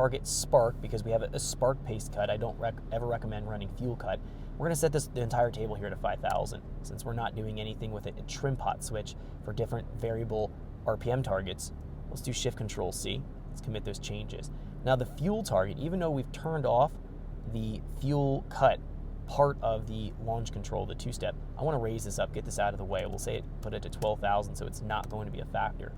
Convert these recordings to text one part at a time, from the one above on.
target spark, because we have a spark pace cut. I don't ever recommend running fuel cut. We're going to set the entire table here to 5,000. Since we're not doing anything with it, a trim pot switch for different variable RPM targets. Let's do Shift Control C. Let's commit those changes. Now the fuel target, even though we've turned off the fuel cut part of the launch control, the two-step, I want to raise this up, get this out of the way. We'll say put it to 12,000, so it's not going to be a factor.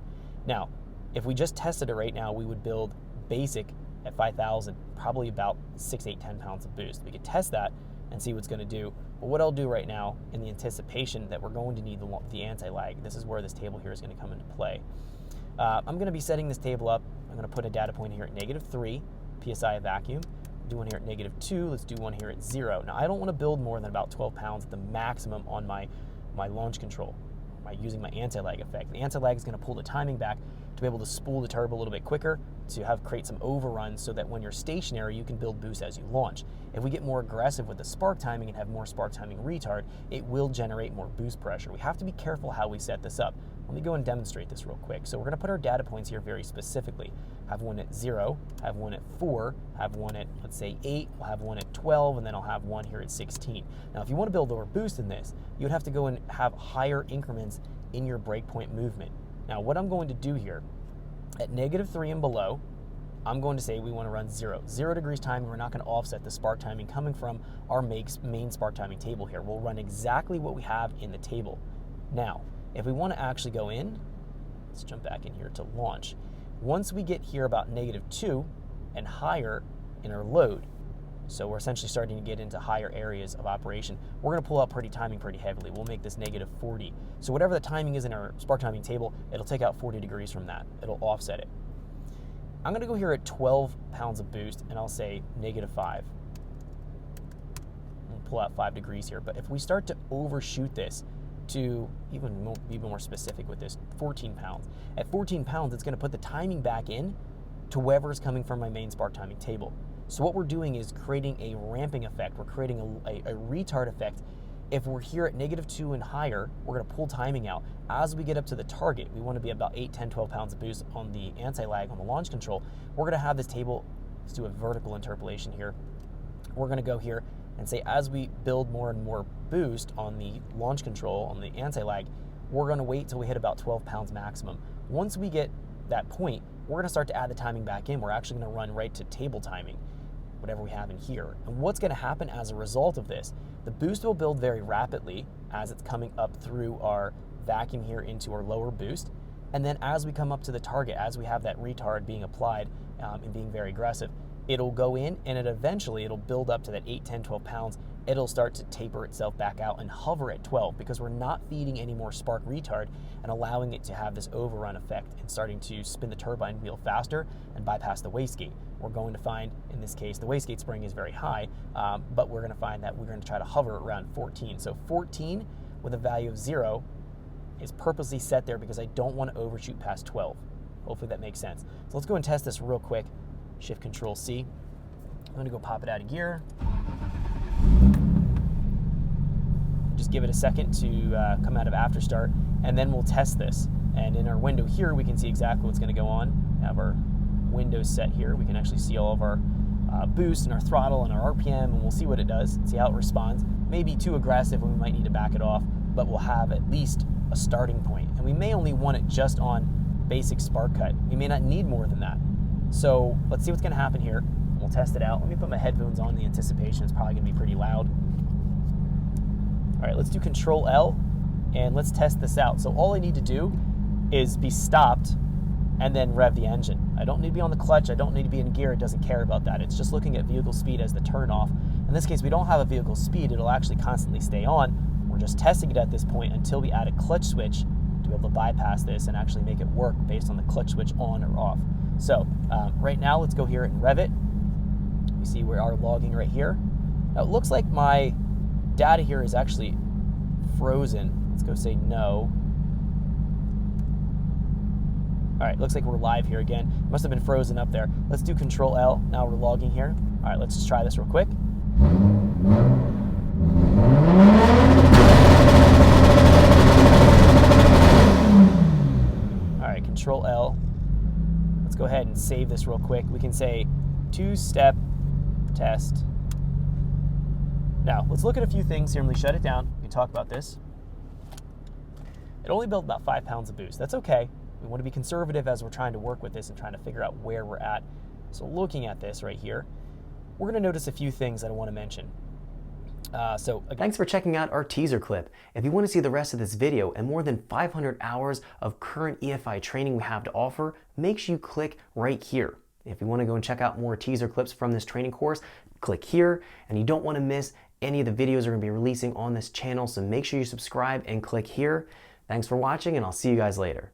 Now, if we just tested it right now, we would build basic at 5,000, probably about 6, 8, 10 pounds of boost. We could test that and see what's going to do. But what I'll do right now, in the anticipation that we're going to need the anti-lag, this is where this table here is going to come into play. I'm going to be setting this table up. I'm going to put a data point here at -3 PSI of vacuum. Do one here at -2. Let's do one here at 0. Now, I don't want to build more than about 12 pounds at the maximum on my launch control by using my anti-lag effect. The anti-lag is going to pull the timing back to be able to spool the turbo a little bit quicker, to create some overruns so that when you're stationary, you can build boost as you launch. If we get more aggressive with the spark timing and have more spark timing retard, it will generate more boost pressure. We have to be careful how we set this up. Let me go and demonstrate this real quick. So we're going to put our data points here very specifically. Have one at 0, have one at 4, have one at, let's say, 8, we'll have one at 12, and then I'll have one here at 16. Now, if you want to build lower boost in this, you would have to go and have higher increments in your breakpoint movement. Now, what I'm going to do here, at -3 and below, I'm going to say we want to run 0. 0 degrees timing, we're not going to offset the spark timing coming from our main spark timing table here. We'll run exactly what we have in the table. Now, if we want to actually go in, let's jump back in here to launch. Once we get here about -2 and higher in our load, so we're essentially starting to get into higher areas of operation, we're going to pull out timing pretty heavily. We'll make this -40. So whatever the timing is in our spark timing table, it'll take out 40 degrees from that. It'll offset it. I'm going to go here at 12 pounds of boost, and I'll say -5. We'll pull out 5 degrees here. But if we start to overshoot this to even more specific with this, 14 pounds. At 14 pounds, it's going to put the timing back in to wherever is coming from my main spark timing table. So what we're doing is creating a ramping effect. We're creating a retard effect. If we're here at -2 and higher, we're going to pull timing out. As we get up to the target, we want to be about 8, 10, 12 pounds of boost on the anti-lag on the launch control. We're going to have this table, let's do a vertical interpolation here. We're going to go here and say as we build more and more boost on the launch control, on the anti-lag, we're going to wait till we hit about 12 pounds maximum. Once we get that point, we're going to start to add the timing back in. We're actually going to run right to table timing, whatever we have in here. And what's going to happen as a result of this, the boost will build very rapidly as it's coming up through our vacuum here into our lower boost. And then as we come up to the target, as we have that retard being applied and being very aggressive, it'll go in and eventually it'll build up to that 8, 10, 12 pounds. It'll start to taper itself back out and hover at 12 because we're not feeding any more spark retard and allowing it to have this overrun effect and starting to spin the turbine wheel faster and bypass the wastegate. We're going to find, in this case, the wastegate spring is very high, but we're going to find that we're going to try to hover around 14. So 14 with a value of 0 is purposely set there because I don't want to overshoot past 12. Hopefully that makes sense. So let's go and test this real quick. Shift Control C. I'm going to go pop it out of gear. Just give it a second to come out of after start, and then we'll test this. And in our window here, we can see exactly what's going to go on. Have our windows set here. We can actually see all of our boost and our throttle and our RPM, and we'll see what it does, see how it responds. Maybe too aggressive and we might need to back it off, but we'll have at least a starting point. And we may only want it just on basic spark cut. We may not need more than that. So let's see what's going to happen here. We'll test it out. Let me put my headphones on. The anticipation is probably going to be pretty loud. All right, let's do Control L and let's test this out. So all I need to do is be stopped and then rev the engine. I don't need to be on the clutch. I don't need to be in gear. It doesn't care about that. It's just looking at vehicle speed as the turn off. In this case, we don't have a vehicle speed. It'll actually constantly stay on. We're just testing it at this point until we add a clutch switch to be able to bypass this and actually make it work based on the clutch switch on or off. So right now, let's go here and rev it. You see we are logging right here. Now it looks like my data here is actually frozen. Let's go say no. All right, looks like we're live here again. Must have been frozen up there. Let's do Control L. Now we're logging here. All right, let's just try this real quick. All right, Control L. Let's go ahead and save this real quick. We can say two-step test. Now, let's look at a few things here and we shut it down. We can talk about this. It only built about 5 pounds of boost. That's okay. We want to be conservative as we're trying to work with this and trying to figure out where we're at. So looking at this right here, we're going to notice a few things that I want to mention. Thanks for checking out our teaser clip. If you want to see the rest of this video and more than 500 hours of current EFI training we have to offer, make sure you click right here. If you want to go and check out more teaser clips from this training course, click here. And you don't want to miss any of the videos we're going to be releasing on this channel, so make sure you subscribe and click here. Thanks for watching, and I'll see you guys later.